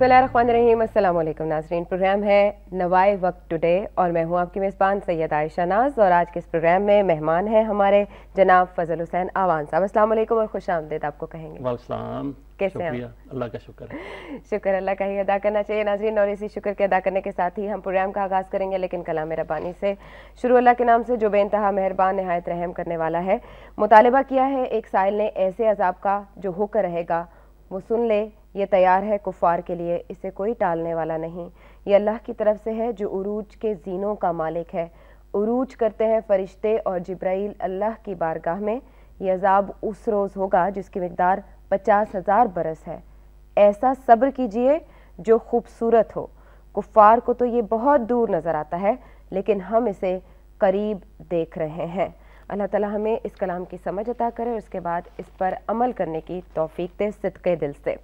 बिस्मिल्लाहिर्रहमानिर्रहीम। अस्सलाम वालेकुम नाज़रीन। प्रोग्राम है नवाए वक्त टुडे और मैं हूँ आपकी मेज़बान सैयद आयशा नाज। और आज के इस प्रोग्राम में मेहमान हैं हमारे जनाब फजल हुसैन आवान साहब। अस्सलाम वालेकुम और खुश आमदीद आपको कहेंगे। वालेकुम, कैसे हैं? अल्लाह का शुक्र है। शुक्र अल्लाह का ही अदा करना चाहिए नाज़रीन। और इसी शुक्र के अदा करने के साथ ही हम प्रोग्राम का आगाज़ करेंगे, लेकिन कलाम रब्बानी से शुरू अल्लाह के नाम से जो बेइंतहा मेहरबान नहायत रहम करने वाला है। मुतालिबा किया है एक साइल ने ऐसे अजाब का जो होकर रहेगा वो सुन ले, ये तैयार है कुफ़ार के लिए, इसे कोई टालने वाला नहीं। ये अल्लाह की तरफ से है जो उरूज के जीनों का मालिक है। उरूज करते हैं फरिश्ते और जिब्राइल अल्लाह की बारगाह में। ये अजाब उस रोज़ होगा जिसकी मिकदार 50,000 बरस है। ऐसा सब्र कीजिए जो खूबसूरत हो। कुफ़ार को तो ये बहुत दूर नज़र आता है, लेकिन हम इसे करीब देख रहे हैं। अल्लाह ताला हमें इस कलाम की समझ अता करे और उसके बाद इस पर अमल करने की तौफीक दे सिद्क़े दिल से।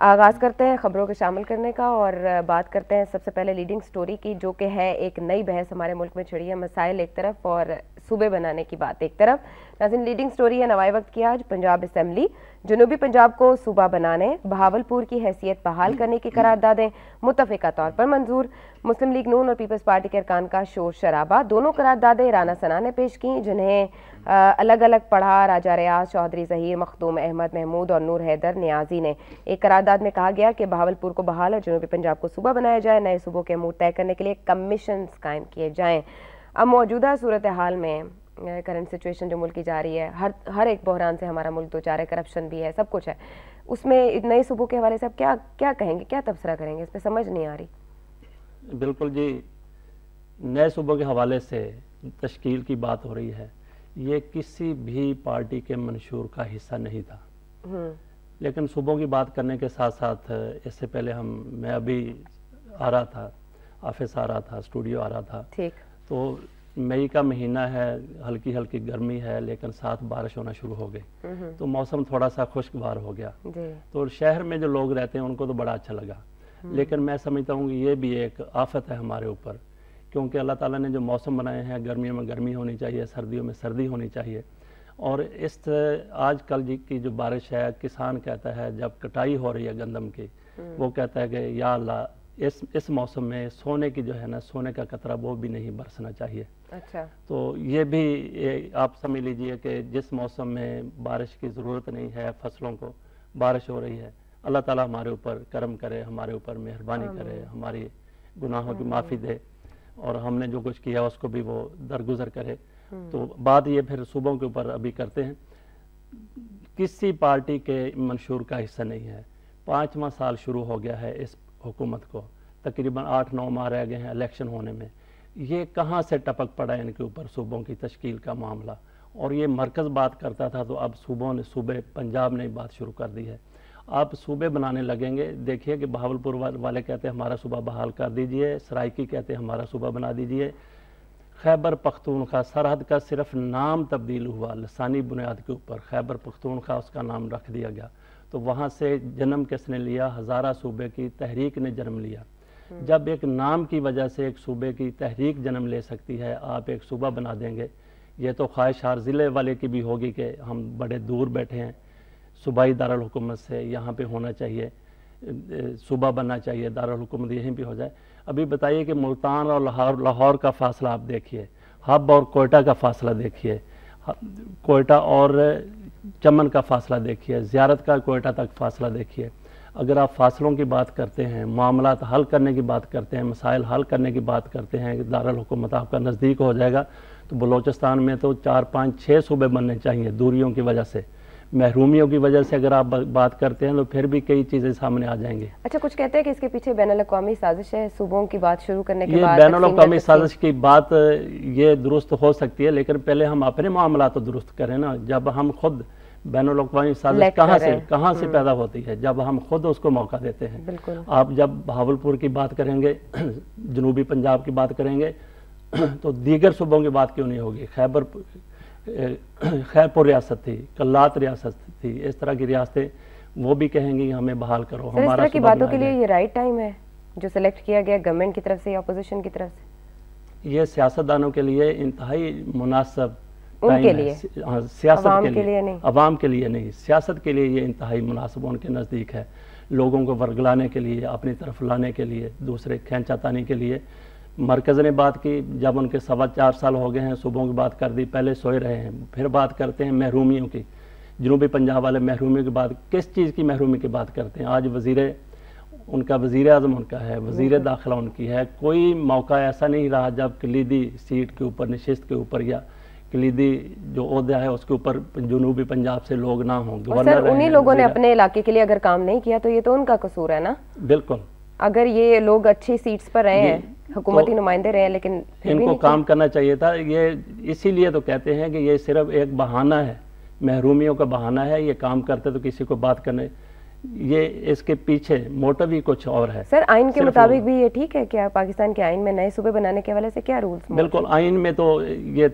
आगाज़ करते हैं ख़बरों को शामिल करने का और बात करते हैं सबसे पहले लीडिंग स्टोरी की, जो कि है एक नई बहस हमारे मुल्क में छिड़ी है। मसाइल एक तरफ और सूबे बनाने की बात एक तरफ। नाज़रीन, लीडिंग स्टोरी है नवाए वक्त की। आज पंजाब असम्बली जनूबी पंजाब को सूबा बनाने, बहावलपुर की हैसियत बहाल करने की करारदादें मुत्तफ़िका तौर पर मंजूर। मुस्लिम लीग नून और पीपल्स पार्टी के अरकान का शोर शराबा। दोनों करारदादें राना सना ने पेश की, जिन्हें अलग अलग पढ़ा राजा रियाज, चौधरी ज़हीर, मखदूम अहमद महमूद और नूर हैदर नियाजी ने। एक करारदाद में कहा गया कि बहावलपुर को बहाल और जनूबी पंजाब को सूबा बनाया जाए। नए सूबों के अमूर तय करने के लिए कमीशन कायम किए जाएँ। अब मौजूदा सूरत हाल में करंट सिचुएशन जो मुल्क की जा रही है, हर एक बहरान से हमारा मुल्क दो चार है, करप्शन भी है, सब कुछ है, उसमें नए सूबों के हवाले से आप क्या कहेंगे, क्या तबसरा करेंगे? इस पर समझ नहीं आ रही। बिल्कुल जी, नए सूबों के हवाले से तश्कील की बात हो रही है। ये किसी भी पार्टी के मंशूर का हिस्सा नहीं था। लेकिन सूबों की बात करने के साथ साथ इससे पहले मैं अभी आ रहा था, ऑफिस आ रहा था, स्टूडियो आ रहा था, ठीक, तो मई का महीना है, हल्की हल्की गर्मी है, लेकिन साथ बारिश होना शुरू हो गई, तो मौसम थोड़ा सा खुशगवार हो गया। तो शहर में जो लोग रहते हैं उनको तो बड़ा अच्छा लगा। लेकिन मैं समझता हूँ कि ये भी एक आफत है हमारे ऊपर, क्योंकि अल्लाह ताला ने जो मौसम बनाए हैं, गर्मियों में गर्मी होनी चाहिए, सर्दियों में सर्दी होनी चाहिए। और इस आजकल की जो बारिश है, किसान कहता है जब कटाई हो रही है गंदम की, वो कहता है कि या अल्लाह इस मौसम में सोने की जो है ना, सोने का कतरा वो भी नहीं बरसना चाहिए। अच्छा, तो ये भी आप समझ लीजिए कि जिस मौसम में बारिश की ज़रूरत नहीं है, फसलों को बारिश हो रही है, अल्लाह ताला हमारे ऊपर करम करे, हमारे ऊपर मेहरबानी करे, हमारी गुनाहों की माफ़ी दे और हमने जो कुछ किया उसको भी वो दरगुजर करे। तो बात ये फिर सूबों के ऊपर अभी करते हैं। किसी पार्टी के मंशूर का हिस्सा नहीं है। 5वां साल शुरू हो गया है इस हुकूमत को, तकरीबन 8-9 माह रह गए हैं इलेक्शन होने में। ये कहाँ से टपक पड़ा है इनके ऊपर सूबों की तश्कील का मामला। और ये मरकज़ बात करता था, तो अब सूबे पंजाब ने बात शुरू कर दी है। आप सूबे बनाने लगेंगे, देखिए कि बहावलपुर वाले कहते हैं हमारा सूबा बहाल कर दीजिए, सराइकी कहते हैं हमारा सूबा बना दीजिए। खैबर पख्तूनख्वा सरहद का सिर्फ नाम तब्दील हुआ, लसानी बुनियाद के ऊपर खैबर पख्तूनख्वा उसका नाम रख दिया गया। तो वहाँ से जन्म किसने लिया? हज़ारा सूबे की तहरीक ने जन्म लिया। जब एक नाम की वजह से एक सूबे की तहरीक जन्म ले सकती है, आप एक सूबा बना देंगे, ये तो ख्वाहिश हर ज़िले वाले की भी होगी कि हम बड़े दूर बैठे हैं सूबाई दारुल हुकूमत से, यहाँ पे होना चाहिए, सूबा बनना चाहिए, दारुल हुकूमत यहीं पे हो जाए। अभी बताइए कि मुल्तान और लाहौर का फासला आप देखिए, हब और कोयटा का फासला देखिए, कोयटा और चमन का फासला देखिए, ज़ियारत का कोयटा तक फासला देखिए। अगर आप फासलों की बात करते हैं, मामलात हल करने की बात करते हैं, मसाइल हल करने की बात करते हैं कि दारुल हुकूमत आपका नज़दीक हो जाएगा, तो बलोचिस्तान में तो 4-5-6 सूबे बनने चाहिए। दूरियों की वजह से, महरूमियों की वजह से अगर आप बात करते हैं तो फिर भी कई चीज़ें सामने आ जाएंगी। अच्छा, कुछ कहते हैं कि इसके पीछे बैनुल-अक़वामी साजिश है सूबों की बात शुरू करने के बाद। बैनुल-अक़वामी साजिश की बात ये दुरुस्त हो सकती है, लेकिन पहले हम अपने मामला तो दुरुस्त करें ना। जब हम खुद बैनुल-अक़वामी साजिश कहाँ से पैदा होती है? जब हम खुद उसको मौका देते हैं। आप जब बहावलपुर की बात करेंगे, जनूबी पंजाब की बात करेंगे, तो दीगर सूबों की बात क्यों नहीं होगी? खैरपुर रियासत थी, कल्लात रियासत थी, इस तरह की रियासतें वो भी कहेंगी हमें बहाल करो। हमारा इस तरह की बातों के लिए ये राइट टाइम है जो सिलेक्ट किया गया गवर्नमेंट की तरफ से या अपोजिशन की तरफ से? ये सियासतदानों के लिए इंतहाई मुनासिब उनके लिए, सियासत के लिए नहीं, अवाम के लिए नहीं, सियासत के लिए ये इंतहाई मुनासिब उनके नज़दीक है। لوگوں کو ورگلانے کے لیے، اپنی طرف لانے کے لیے، دوسرے کھینچا تانی کے لیے مرکز نے بات کی. جب ان کے 4.25 سال ہو گئے ہیں، صوبوں کی بات کر دی، پہلے سوئے رہے ہیں. پھر بات کرتے ہیں محرومیوں کی، جنوبی پنجاب والے محرومیوں کی بات. کس چیز کی محرومی کی بات کرتے ہیں؟ آج ان کا وزیر اعظم ان کا ہے، وزیر داخلہ ان کی ہے. کوئی موقع ایسا نہیں رہا جب کلیدی سیٹ کے اوپر، نشست کے اوپر یا کلیدی جو عہدہ ہے اس کے اوپر جنوبی پنجاب سے لوگ نہ ہوں. سر انہی لوگوں نے اپنے علاقے کے لیے اگر کام نہیں کیا تو یہ تو ان کا قصور ہے نا. بالکل. اگر یہ لوگ اچھی سیٹس پر رہے ہیں، حکومتی نمائندے رہے ہیں، لیکن ان کو کام کرنا چاہیے تھا. یہ اسی لیے تو کہتے ہیں کہ یہ صرف ایک بہانہ ہے، محرومیوں کا بہانہ ہے. یہ کام کرتے تو کسی کو بات کرنے، یہ اس کے پیچھے موٹو ہی کچھ اور ہے. سر آئین کے مطابق بھی یہ ٹھیک ہے کیا؟ پاکستان کے آئین میں نئے صوبے بنانے کے حوالے سے کیا رولز؟ بالکل. آئین میں تو یہ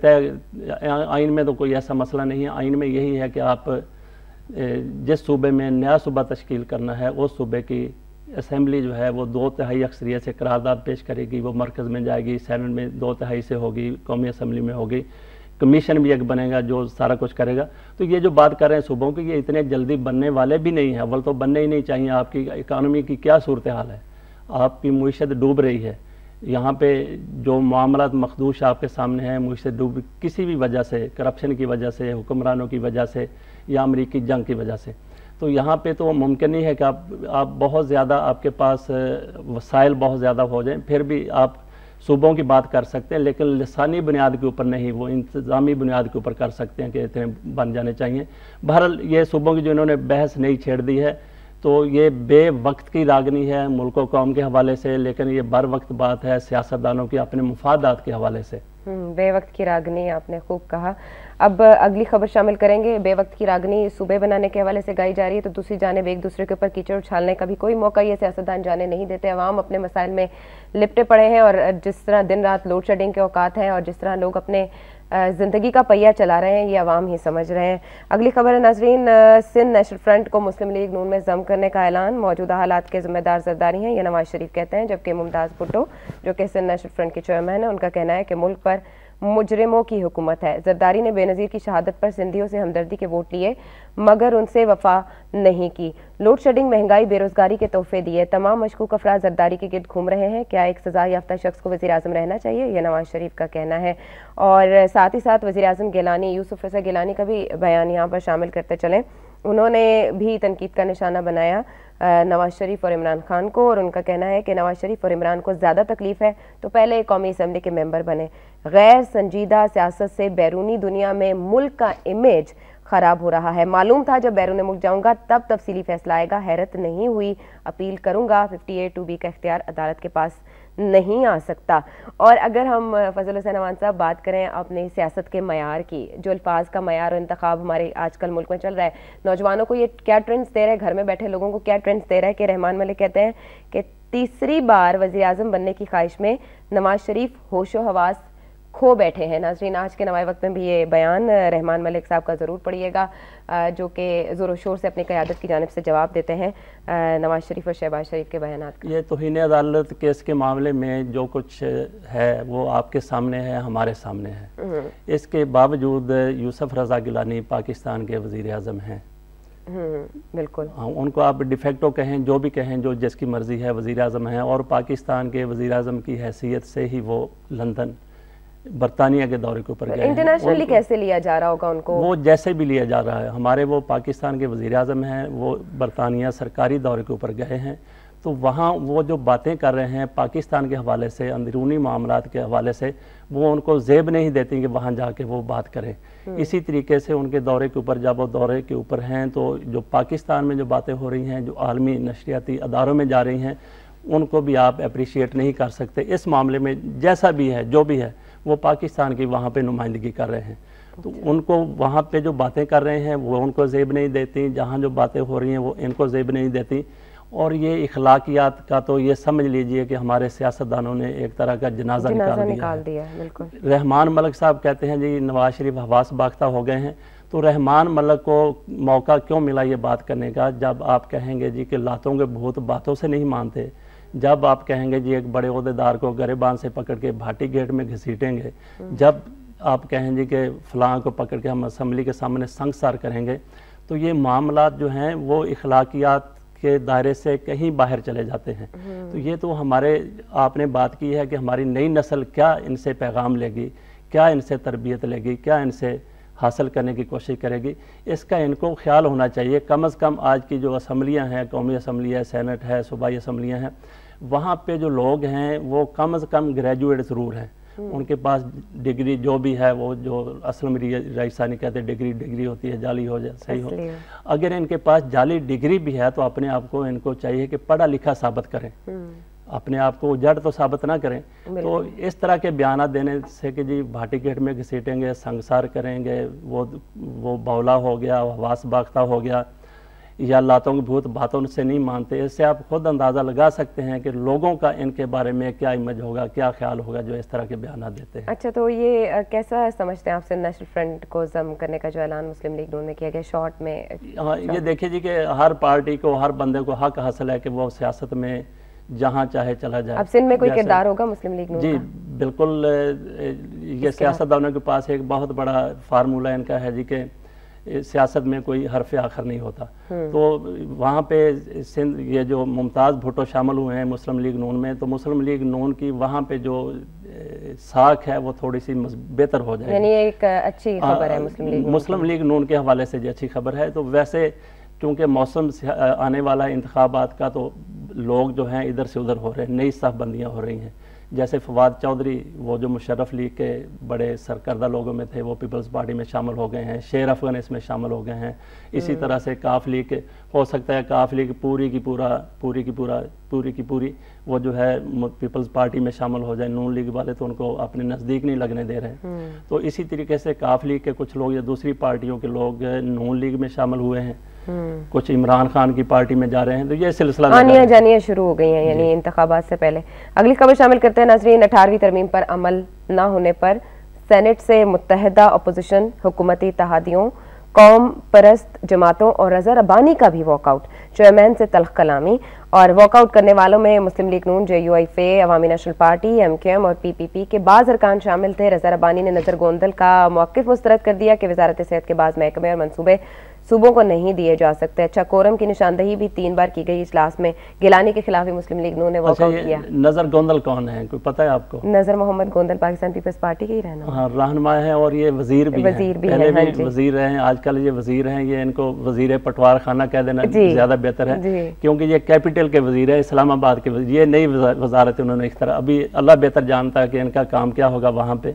آئین میں تو کوئی ایسا مسئلہ نہیں ہے. آئین میں یہی ہے کہ آپ جس صوبے میں نیا صوبہ تشکیل کرنا ہے اس صوبے کی اسمبلی جو ہے وہ 2/3 اکثریت سے قرارداد پیش کرے گی. وہ مرکز میں جائے گی، سینٹ میں 2/3 سے ہوگی، قومی اسمبلی میں ہوگی. کمیشن بھی ایک بنے گا جو سارا کچھ کرے گا. تو یہ جو بات کر رہے ہیں صوبوں کی، یہ اتنے جلدی بننے والے بھی نہیں ہیں. اول تو بننے ہی نہیں چاہیے. آپ کی اکانومی کی کیا صورتحال ہے؟ آپ کی معیشت ڈوب رہی ہے. یہاں پہ جو معاملات مخدوش آپ کے سامنے ہیں، معیشت ڈوب کسی بھی وجہ سے، کرپشن کی وجہ سے، حکمرانوں کی وجہ سے یا امریکی جنگ کی وجہ سے. تو یہاں پہ تو ممکن نہیں ہے کہ آپ بہت زیادہ، آپ کے پاس وسائل بہت زیادہ ہو جائیں، پھر بھی آپ صوبوں کی بات کر سکتے ہیں، لیکن لسانی بنیاد کے اوپر نہیں، وہ انتظامی بنیاد کے اوپر کر سکتے ہیں کہ اتنے بن جانے چاہیے. بہرحال یہ صوبوں کی جو انہوں نے بحث نہیں چھیڑ دی ہے تو یہ بے وقت کی راگنی ہے ملک و قوم کے حوالے سے، لیکن یہ بر وقت بات ہے سیاستدانوں کی اپنے مفادات کے حوالے سے. بے وقت کی راگنی آپ نے خوب کہا. اب اگلی خبر شامل کریں گے. بے وقت کی راگنی صوبے بنانے کے حوالے سے گائی جا رہی ہے تو دوسری جانب ایک دوسرے کے اوپر کیچڑ اچھالنے کا بھی کوئی موقع یہ سیاستدان جانے نہیں دیتے. عوام اپنے مسائل میں لپٹے پڑے ہیں اور جس طرح دن رات لوڈ شیڈنگ کے اوقات ہیں اور جس طرح لوگ اپنے زندگی کا پہیہ چلا رہے ہیں، یہ عوام ہی سمجھ رہے ہیں. اگلی خبر ہے ناظرین، سندھ نیشنل فرنٹ کو مسلم لیگ نون میں ضم کرنے کا اعلان. موجودہ حالات کے ذمہ دار زرداری ہیں، یہ نواز شریف کہتے ہیں، جبکہ ممتاز بھٹو جو کہ سندھ نیشنل فرنٹ کے چیئرمین ہیں، ان کا کہنا ہے کہ ملک پر مجرموں کی حکومت ہے. زرداری نے بے نظیر کی شہادت پر سندھیوں سے ہمدردی کے ووٹ لیے مگر ان سے وفا نہیں کی. لوڈ شیڈنگ، مہنگائی، بے روزگاری کے تحفے دیے. تمام مشکوک افراد زرداری کے گرد گھوم رہے ہیں. کیا ایک سزا یافتہ شخص کو وزیر اعظم رہنا چاہیے؟ یہ نواز شریف کا کہنا ہے. اور ساتھ ہی ساتھ وزیر اعظم گیلانی، یوسف رضا گیلانی کا بھی بیان یہاں پر شامل کرتے چلیں. انہوں نے بھی تنقید کا نشانہ بنایا نواز شریف اور عمران خان کو، اور ان کا کہنا ہے کہ نواز شریف اور عمران کو زیادہ تکلیف ہے تو پہلے قومی اسمبلی کے ممبر بنے. غیر سنجیدہ سیاست سے بیرونی دنیا میں ملک کا امیج خراب ہو رہا ہے. معلوم تھا جب بیرون ملک جاؤں گا تب تفصیلی فیصلہ آئے گا. حیرت نہیں ہوئی، اپیل کروں گا. 58(2)B کا اختیار عدالت کے پاس نہیں آ سکتا. اور اگر ہم فضل حسین عوان صاحب بات کریں اپنی سیاست کے معیار کی، جو الفاظ کا معیار اور انتخاب ہمارے آج کل ملک میں چل رہا ہے، نوجوانوں کو یہ کیا ٹرینڈز دے رہا ہے، گھر میں بیٹھے لوگوں کو کیا ٹرینڈز دے رہا ہے کہ رحمان ملک کہتے ہیں کہ تیسری بار وزیر اعظم بننے کی خواہش میں نواز شریف ہوش و حواس کھو بیٹھے ہیں. ناظرین آج کے نوائے وقت میں بھی یہ بیان رحمان ملک صاحب کا ضرور پڑھیے گا، جو کہ زور و شور سے اپنی قیادت کی جانب سے جواب دیتے ہیں نواز شریف اور شہباز شریف کے بیانات کا. یہ توہین عدالت کیس کے معاملے میں جو کچھ ہے وہ آپ کے سامنے ہے، ہمارے سامنے ہے. اس کے باوجود یوسف رضا گیلانی پاکستان کے وزیر اعظم ہیں. بالکل. ان کو آپ ڈیفیکٹو کہیں، جو بھی کہیں، جو جس کی مرضی ہے، وزیر اعظم ہیں. اور پاکستان کے وزیر اعظم کی حیثیت سے ہی وہ لندن، برطانیہ کے دورے کے اوپر گئے ہیں. انٹرنیشنلی کیسے لیا جا رہا ہوگا ان کو؟ وہ جیسے بھی لیا جا رہا ہے. ہمارے وہ پاکستان کے وزیر اعظم ہیں، وہ برطانیہ سرکاری دورے کے اوپر گئے ہیں، تو وہاں وہ جو باتیں کر رہے ہیں پاکستان کے حوالے سے، اندرونی معاملات کے حوالے سے، وہ ان کو زیب نہیں دیتی کہ وہاں جا کے وہ بات کریں. اسی طریقے سے ان کے دورے کے اوپر، جب وہ دورے کے اوپر ہیں تو جو پاکستان میں جو باتیں ہو رہی ہیں، جو عالمی نشریاتی اداروں میں جا رہی ہیں، ان کو بھی آپ اپریشیٹ نہیں کر سکتے. اس معاملے میں جیسا بھی ہے، جو بھی ہے، وہ پاکستان کی وہاں پہ نمائندگی کر رہے ہیں. تو ان کو وہاں پہ جو باتیں کر رہے ہیں وہ ان کو زیب نہیں دیتی، جہاں جو باتیں ہو رہی ہیں وہ ان کو زیب نہیں دیتی. اور یہ اخلاقیات کا تو یہ سمجھ لیجئے کہ ہمارے سیاستدانوں نے ایک طرح کا جنازہ نکال دیا ہے. بالکل. رحمان ملک صاحب کہتے ہیں جی نواز شریف حواس باختہ ہو گئے ہیں. تو رحمان ملک کو موقع کیوں ملا یہ بات کرنے کا؟ جب آپ کہیں گے جی کہ لاتوں کے بھوت باتوں سے نہیں مانتے، جب آپ کہیں گے جی ایک بڑے عہدیدار کو گریبان سے پکڑ کے بھاٹی گیٹ میں گھسیٹیں گے، جب آپ کہیں جی کہ فلاں کو پکڑ کے ہم اسمبلی کے سامنے سنگسار کریں گے، تو یہ معاملات جو ہیں وہ اخلاقیات کے دائرے سے کہیں باہر چلے جاتے ہیں. تو یہ تو ہمارے آپ نے بات کی ہے کہ ہماری نئی نسل کیا ان سے پیغام لے گی, کیا ان سے تربیت لے گی, کیا ان سے حاصل کرنے کی کوشش کرے گی, اس کا ان کو خیال ہونا چاہیے. کم از کم آج کی جو اسمبلیاں ہیں, قومی اسمبلی ہے, سینٹ ہے, صوبائی اسمبلیاں ہیں, وہاں پہ جو لوگ ہیں وہ کم از کم گریجویٹ ضرور ہیں. ان کے پاس ڈگری جو بھی ہے, وہ جو اصل میں رئیسانی کہتے ہیں ڈگری ہوتی ہے, جعلی ہو جائے صحیح ہو. اگر ان کے پاس جعلی ڈگری بھی ہے تو اپنے آپ کو ان کو چاہیے کہ پڑھا لکھا ثابت کریں, اپنے آپ کو جڑ تو ثابت نہ کریں. تو اس طرح کے بیانات دینے سے کہ جی بھاٹی گیٹ میں گھسیٹیں گے, سنگسار کریں گے, وہ بولا ہو گیا, حواس باختہ ہو گیا, یا لاتوں کے بھوت باتوں سے نہیں مانتے, اس سے آپ خود اندازہ لگا سکتے ہیں کہ لوگوں کا ان کے بارے میں کیا امیج ہوگا, کیا خیال ہوگا جو اس طرح کے بیانات دیتے ہیں. اچھا, تو یہ کیسا سمجھتے ہیں آپ سے نیشنل فرنٹ کو ضم کرنے کا جو اعلان مسلم لیگ نون نے کیا گیا شارٹ میں؟ ہاں, یہ دیکھیں جی کہ ہر پارٹی کو, ہر بندے کو حق حاصل ہے کہ وہ سیاست میں جہاں چاہے چلا جائے. اب سندھ میں کوئی کردار ہوگا مسلم لیگ نون کا؟ جی بالکل, یہ سیاستدانوں کے پاس ایک بہت بڑا فارمولہ ان کا ہے جی کہ سیاست میں کوئی حرف آخر نہیں ہوتا. تو وہاں پہ سندھ یہ جو ممتاز بھٹو شامل ہوئے ہیں مسلم لیگ نون میں, تو مسلم لیگ نون کی وہاں پہ جو ساکھ ہے وہ تھوڑی سی بہتر ہو جائے. یعنی ایک اچھی خبر ہے مسلم لیگ نون کے حوالے سے جو اچھی خبر ہے. تو ویسے چونکہ موسم آنے والا انتخابات کا, تو لوگ جو ہیں ادھر سے ادھر ہو رہے ہیں, نئی صف بندیاں ہو رہی ہیں. جیسے فواد چودھری وہ جو مشرف لیگ کے بڑے سرکردہ لوگوں میں تھے وہ پیپلز پارٹی میں شامل ہو گئے ہیں, شیر افغان اس میں شامل ہو گئے ہیں. اسی طرح سے کاف لیگ ہو سکتا ہے کاف لیگ پوری کی پوری وہ جو ہے پیپلز پارٹی میں شامل ہو جائے. نون لیگ والے تو ان کو اپنے نزدیک نہیں لگنے دے رہے ہیں. تو اسی طریقے سے کاف لیگ کے کچھ لوگ یا دوسری پارٹیوں کے لوگ نون لیگ میں شامل ہوئے ہیں, کچھ عمران خان کی پارٹی میں جا رہے ہیں. تو یہ سلسلہ آنیاں جانیاں شروع ہو گئی ہیں یعنی انتخابات سے پہلے. اگلی خبر شامل کرتے ہیں ناظرین. 18ویں ترمیم پر عمل نہ ہونے پر سینٹ سے متحدہ اپوزیشن, حکومتی اتحادیوں, قوم پرست جماعتوں اور رضا ربانی کا بھی واک آؤٹ. چیئرمین سے تلخ کلامی. اور واک آؤٹ کرنے والوں میں مسلم لیگ نون, JUIF, عوامی نیشنل پارٹی, MQM اور PPP کے بعض ارکان شامل تھے. رضا ربانی نے نظر گوندل کا موقف مسترد کر دیا کہ وزارت صحت کے بعض محکمے اور منصوبے صوبوں کو نہیں دیے جا سکتے. اچھا, کورم کی نشاندہی بھی 3 بار کی گئی اجلاس میں. گیلانی کے خلاف مسلم لیگ نون نے واک آؤٹ کیا. نظر گوندل کون ہے, کوئی پتہ ہے آپ کو؟ نظر محمد گوندل پاکستان پیپلز پارٹی کے ہی رہنما ہے, اور یہ وزیر بھی ہیں, پہلے بھی وزیر رہے ہیں, آج کل یہ وزیر ہیں. یہ ان کو وزیر پٹوار خانہ کہہ دینا زیادہ بہتر ہے, کیونکہ یہ کیپٹل کے وزیر ہے, اسلام آباد کے وزیر. یہ نئی وزارت انہوں نے اختیار, ابھی اللہ بہتر جانتا ہے کہ ان کا کام کیا ہوگا وہاں پہ.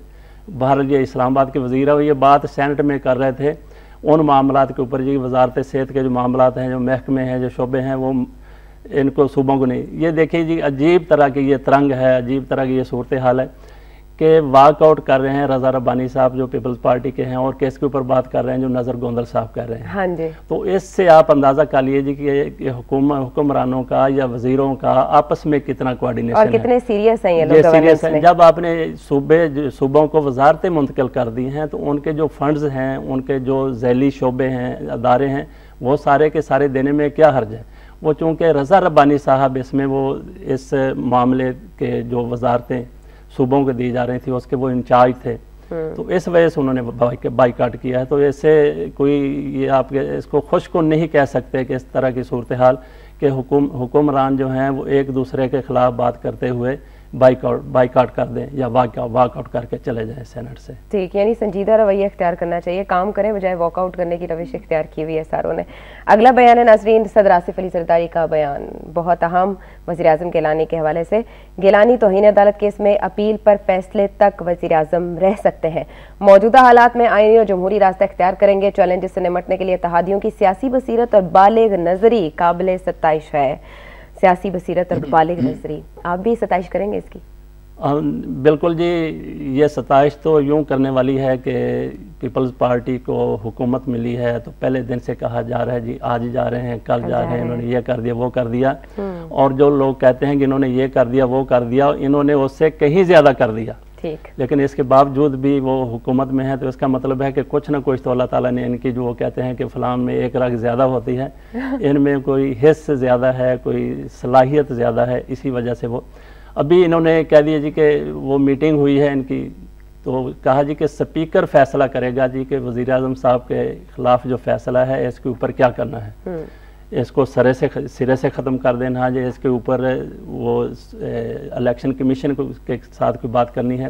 بہرحال یہ اسلام آباد کے وزیر ہے. یہ بات سینٹ میں کر رہے تھے ان معاملات کے اوپر جی وزارت صحت کے جو معاملات ہیں, جو محکمے ہیں, جو شعبے ہیں, وہ ان کو صوبوں کو نہیں. یہ دیکھیں جی عجیب طرح کی یہ ترنگ ہے, عجیب طرح کی یہ صورتحال ہے کہ واک آؤٹ کر رہے ہیں رضا ربانی صاحب جو پیپلز پارٹی کے ہیں, اور کس کے اوپر بات کر رہے ہیں جو نظر گوندل صاحب کر رہے ہیں. ہاں جی. تو اس سے آپ اندازہ کر لیے جی کہ حکمرانوں کا یا وزیروں کا آپس میں کتنا کوارڈینیشن ہے, اور کتنے سیریس ہیں یہ لوگ گورننس میں. جب آپ نے صوبوں کو وزارتیں منتقل کر دی ہیں تو ان کے جو فنڈز ہیں, ان کے جو ذیلی شعبے ہیں, ادارے ہیں, وہ سارے کے سارے دینے میں کیا حرج ہے. وہ چونکہ رضا ربانی صاحب اس میں وہ اس معاملے کے جو وزارتیں صوبوں کو دی جا رہی تھی اس کے وہ انچارج تھے, تو اس وجہ سے انہوں نے بائیکاٹ کیا ہے. تو ایسے کوئی یہ آپ اس کو خوش کن نہیں کہہ سکتے کہ اس طرح کی صورتحال کہ حکمران جو ہیں وہ ایک دوسرے کے خلاف بات کرتے ہوئے بائیکاٹ کر دیں یا واک آؤٹ کر کے چلے جائیں سینٹ سے. ٹھیک, یعنی سنجیدہ رویہ اختیار کرنا چاہیے, کام کریں بجائے واک آؤٹ کرنے کی روش اختیار کی ہوئی ہے ساروں نے. اگلا بیان ہے ناظرین صدر آصف علی زرداری کا بیان, بہت اہم, وزیر اعظم گیلانی کے حوالے سے. گیلانی توہین عدالت کیس میں اپیل پر فیصلے تک وزیر اعظم رہ سکتے ہیں. موجودہ حالات میں آئینی اور جمہوری راستہ اختیار کریں گے. چیلنجز سے نمٹنے کے لیے اتحادیوں کی سیاسی بصیرت اور بالغ نظری قابل ستائش ہے. سیاسی بصیرت اور بالغ نظری, آپ بھی ستائش کریں گے اس کی؟ بالکل جی, یہ ستائش تو یوں کرنے والی ہے کہ پیپلز پارٹی کو حکومت ملی ہے تو پہلے دن سے کہا جا رہا ہے جی آج جا رہے ہیں, کل جا رہے ہیں, انہوں نے یہ کر دیا وہ کر دیا, اور جو لوگ کہتے ہیں کہ انہوں نے یہ کر دیا وہ کر دیا, انہوں نے اس سے کہیں زیادہ کر دیا. لیکن اس کے باوجود بھی وہ حکومت میں ہے, تو اس کا مطلب ہے کہ کچھ نہ کچھ تو اللہ تعالیٰ نے ان کی جو وہ کہتے ہیں کہ فلاں میں ایک رگ زیادہ ہوتی ہے, ان میں کوئی حص زیادہ ہے, کوئی صلاحیت زیادہ ہے, اسی وجہ سے وہ ابھی انہوں نے کہہ دیا جی کہ وہ میٹنگ ہوئی ہے ان کی, تو کہا جی کہ سپیکر فیصلہ کرے گا جی کہ وزیر اعظم صاحب کے خلاف جو فیصلہ ہے اس کے اوپر کیا کرنا ہے. اس کو سرے سے ختم کر دینا ہے، اس کے اوپر وہ الیکشن کمیشن کے ساتھ کوئی بات کرنی ہے،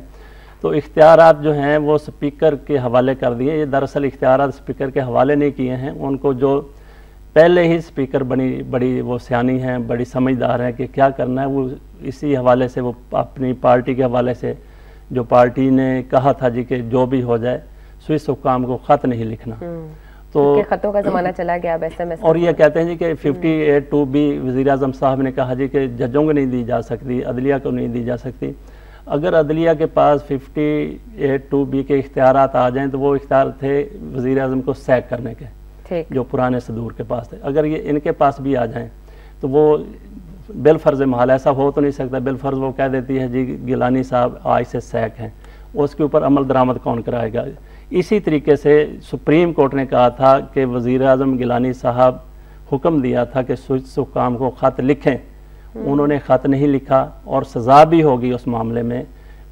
تو اختیارات جو ہیں وہ سپیکر کے حوالے کر دیے۔ یہ دراصل اختیارات سپیکر کے حوالے نہیں کیے ہیں، ان کو جو پہلے ہی سپیکر بڑی وہ سیانی ہیں، بڑی سمجھدار ہیں کہ کیا کرنا ہے، وہ اسی حوالے سے وہ اپنی پارٹی کے حوالے سے جو پارٹی نے کہا تھا جی کہ جو بھی ہو جائے سوئس حکام کو خط نہیں لکھنا، تو خطوں کا زمانہ چلا گیا اب SMS اور یہ کہتے ہیں جی کہ 58(2)B وزیر اعظم صاحب نے کہا جی کہ ججوں کو نہیں دی جا سکتی، عدلیہ کو نہیں دی جا سکتی۔ اگر عدلیہ کے پاس 58(2)B کے اختیارات آ جائیں تو وہ اختیار تھے وزیر اعظم کو سیک کرنے کے جو پرانے صدور کے پاس تھے، اگر یہ ان کے پاس بھی آ جائیں تو وہ بالفرض محال، ایسا ہو تو نہیں سکتا، بالفرض وہ کہہ دیتی ہے جی گیلانی صاحب آج سے سیک ہیں، اس کے اوپر عمل درآمد کون کرائے گا؟ اسی طریقے سے سپریم کورٹ نے کہا تھا کہ وزیر اعظم گیلانی صاحب حکم دیا تھا کہ سوئس حکام کو خط لکھیں، انہوں نے خط نہیں لکھا اور سزا بھی ہوگی اس معاملے میں،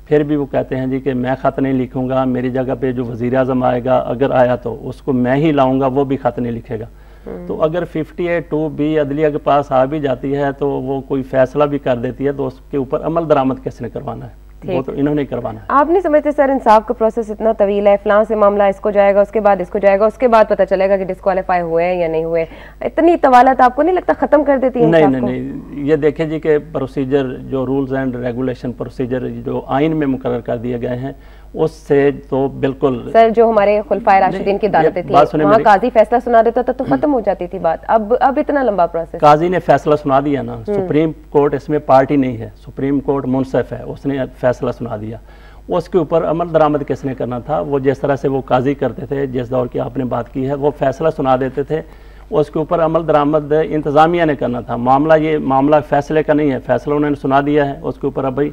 پھر بھی وہ کہتے ہیں جی کہ میں خط نہیں لکھوں گا، میری جگہ پہ جو وزیر اعظم آئے گا اگر آیا تو اس کو میں ہی لاؤں گا، وہ بھی خط نہیں لکھے گا۔ تو اگر 58(2)B عدلیہ کے پاس آ بھی جاتی ہے تو وہ کوئی فیصلہ بھی کر دیتی ہے تو اس کے اوپر عمل درآمد کس نے کروانا ہے؟ وہ تو انہوں نے کروانا ہے۔ آپ نہیں سمجھتے سر انصاف کا پروسیس اتنا طویل ہے، فلاں سے معاملہ اس کو جائے گا، اس کے بعد اس کو جائے گا، اس کے بعد پتہ چلے گا کہ ڈسکوالیفائی ہوئے ہیں یا نہیں ہوئے، اتنی طوالت آپ کو نہیں لگتا ختم کر دیتی ہے انصاف کو؟ نہیں، یہ دیکھیں جی کہ پروسیجر جو رولز اینڈ ریگولیشن پروسیجر جو آئین میں مقرر کر دیے گئے ہیں اس سے تو بالکل سر جو ہمارے خلفائے راشدین کی عدالتیں تھیں وہاں قاضی فیصلہ سنا دیتا تھا تو ختم ہو جاتی تھی بات، اب اتنا لمبا پروسیس۔ قاضی نے فیصلہ سنا دیا نا، سپریم کورٹ اس میں پارٹی نہیں ہے، سپریم کورٹ منصف ہے، اس نے فیصلہ سنا دیا، اس کے اوپر عمل درآمد کس نے کرنا تھا؟ وہ جس طرح سے وہ قاضی کرتے تھے، جس دور کی آپ نے بات کی ہے، وہ فیصلہ سنا دیتے تھے، اس کے اوپر عمل درآمد انتظامیہ نے کرنا تھا۔ یہ معاملہ فیصلے کا نہیں ہے، فیصلہ انہوں نے سنا دیا ہے، اس کے اوپر اب بھائی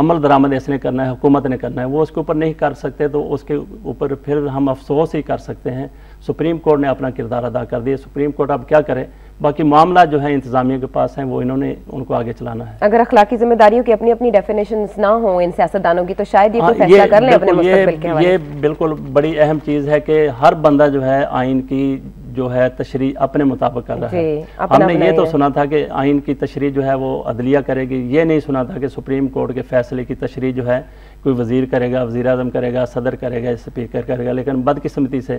عمل درآمد اس نے کرنا ہے، حکومت نے کرنا ہے، وہ اس کے اوپر نہیں کر سکتے تو اس کے اوپر پھر ہم افسوس ہی کر سکتے ہیں۔ سپریم کورٹ نے اپنا کردار ادا کر دیا، سپریم کورٹ اب کیا کرے؟ باقی معاملہ جو ہے انتظامیہ کے پاس ہیں وہ انہوں نے ان کو آگے چلانا ہے۔ اگر اخلاقی ذمہ داریوں کی اپنی اپنی ڈیفینیشنز نہ ہوں ان سیاستدانوں کی تو شاید یہ کوئی فیصلہ کر لیں اپنے مستقبل کے حوالے۔ یہ بالکل بڑی اہم چیز ہے کہ ہر بندہ جو ہے آئین کی جو ہے تشریح اپنے مطابق کر رہا ہے۔ ہم نے یہ تو سنا تھا کہ آئین کی تشریح جو ہے وہ عدلیہ کرے گی، یہ نہیں سنا تھا کہ سپریم کورٹ کے فیصلے کی تشریح جو ہے کوئی وزیر کرے گا، وزیر اعظم کرے گا، صدر کرے گا، اسپیکر کرے گا، لیکن بدقسمتی سے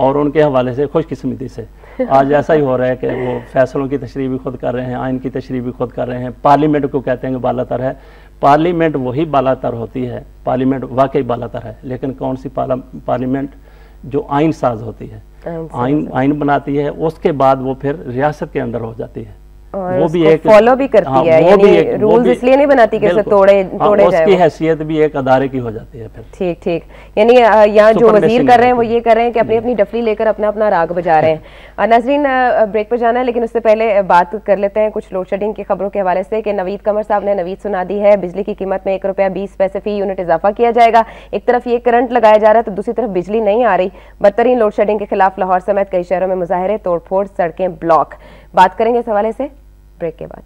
اور ان کے حوالے سے خوش قسمتی سے آج ایسا ہی ہو رہا ہے کہ وہ فیصلوں کی تشریح بھی خود کر رہے ہیں، آئین کی تشریح بھی خود کر رہے ہیں۔ پارلیمنٹ کو کہتے ہیں کہ بالا تر ہے، پارلیمنٹ وہی بالا تر ہوتی ہے، پارلیمنٹ واقعی بالا تر ہے، لیکن کون سی پارلیمنٹ؟ جو آئین ساز ہوتی ہے، آئین بناتی ہے، اس کے بعد وہ پھر ریاست کے اندر ہو جاتی ہے، وہ بھی ایک فالو بھی کرتی ہے، یعنی رولز اس لیے نہیں بناتی کہ اسے توڑے جائے، اس کی حیثیت بھی ایک ادارے کی ہو جاتی ہے پھر۔ ٹھیک، یعنی یہاں جو وزیر کر رہے ہیں وہ یہ کر رہے ہیں کہ اپنی اپنی ڈفلی لے کر اپنا اپنا راگ بجا رہے ہیں۔ ناظرین بریک پر جانا ہے لیکن اس سے پہلے بات کر لیتے ہیں کچھ لوڈ شیڈنگ کی خبروں کے حوالے سے کہ نوید قمر صاحب نے نوید سنا دی ہے، بجلی کی قیمت میں ₹1.20 فی یونٹ اضافہ کیا جائے گا۔ ایک طرف یہ کرنٹ لگایا جا رہا ہے تو دوسری طرف بجلی نہیں آ رہی۔ بدترین لوڈ شیڈنگ کے خلاف لاہور سمیت کئی شہروں میں مظاہرے، توڑ پھوڑ، سڑکیں بلاک۔ بات کریں گے اس حوالے سے بریک کے بعد۔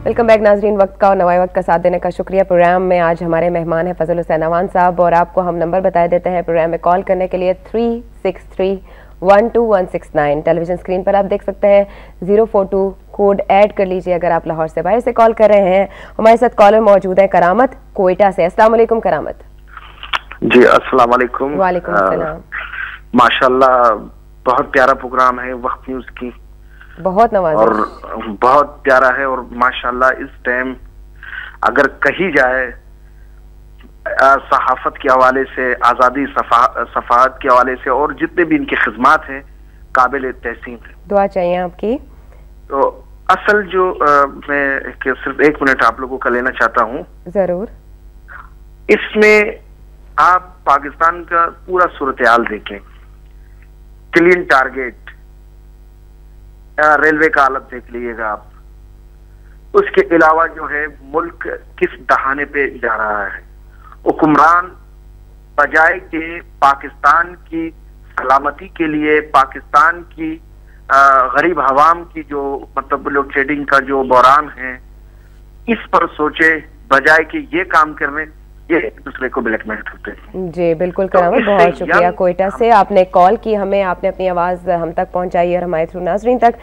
ویلکم بیک ناظرین، وقت کا اور نوائے وقت کا ساتھ دینے کا شکریہ۔ پروگرام میں آج ہمارے مہمان ہیں فضل حسین اوان صاحب اور آپ کو ہم نمبر بتائے دیتے ہیں پروگرام میں کال کرنے کے لیے 363-12169۔ ٹیلی ویژن اسکرین پر آپ دیکھ سکتے ہیں 042 کوڈ ایڈ کر لیجئے اگر آپ لاہور سے باہر سے کال کر رہے ہیں۔ ہمارے ساتھ کالر موجود ہے کرامت کوئٹہ سے۔ السلام علیکم کرامت۔ جی السلام علیکم۔ وعلیکم السلام۔ ماشاءاللہ بہت پیارا پروگرام ہے وقت نیوز کی، بہت نوازش اور بہت پیارا ہے، اور ماشاءاللہ اس ٹائم اگر کہی جائے صحافت کے حوالے سے، آزادی صفحات کے حوالے سے اور جتنے بھی ان کی خدمات ہیں قابل تحسین ہے۔ دعا چاہیے آپ کی۔ تو اصل جو میں صرف 1 منٹ آپ لوگوں کا لینا چاہتا ہوں۔ ضرور۔ اس میں آپ پاکستان کا پورا صورتحال دیکھیں، کلین ٹارگیٹ، ریلوے کا حالت دیکھ لیجیے گا آپ، اس کے علاوہ جو ہے ملک کس دہانے پہ جا رہا ہے۔ حکمران بجائے کہ پاکستان کی سلامتی کے لیے، پاکستان کی गरीब हवाम की जो मतलब लोड शेडिंग का जो बहरान है, इस पर सोचे बजाय कि ये काम करने ये एक दूसरे को ब्लैकमेल करते हैं। जी बिल्कुल करामत, बहुत शुक्रिया कोयटा से आपने कॉल की हमें, आपने अपनी आवाज़ हम तक पहुंचाई और हमारे थ्रू नाजरीन तक।